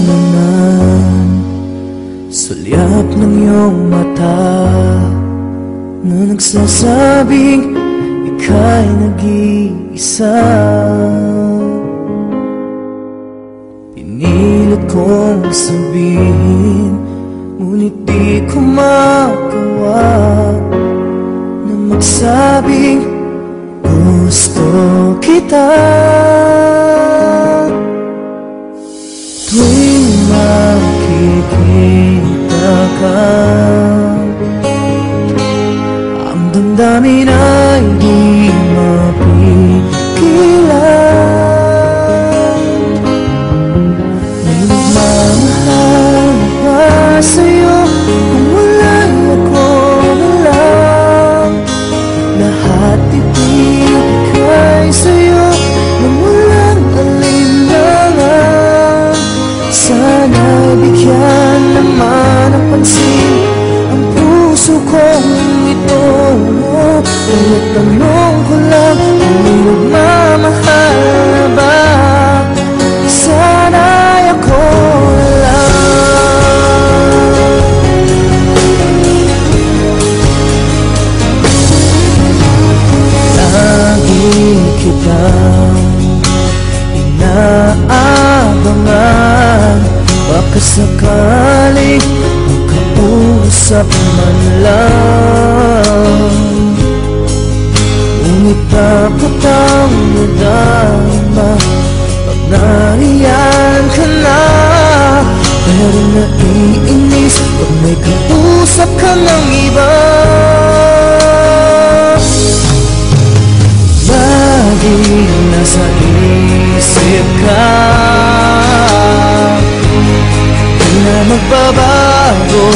naman sulyap ng iyong mata na nagsasabing ika'y nag-iisa. Pinilit kong sabihin, ngunit di ko magawa na magsabing gusto kita. Tuwing makikita ka, ang damdamin ay di mapigilan. May nagmamahal pa sa'yo kung wala ako na lang. Lahat ibigay sa'yo nang walang alinlangan. Sana'y bigyan naman ng pansin ang puso kong ito. Kaya tanong ko lang kung may nagmamahal na ba? Sana'y ako lang. Lagi kitang inaabangan, baka sakaling makausap man lang. Ngunit dapat ang nadama pag nariyan ka na. Pero naiinis pag may kausap ka ng iba. Laging nasa isip ka, di na magbabago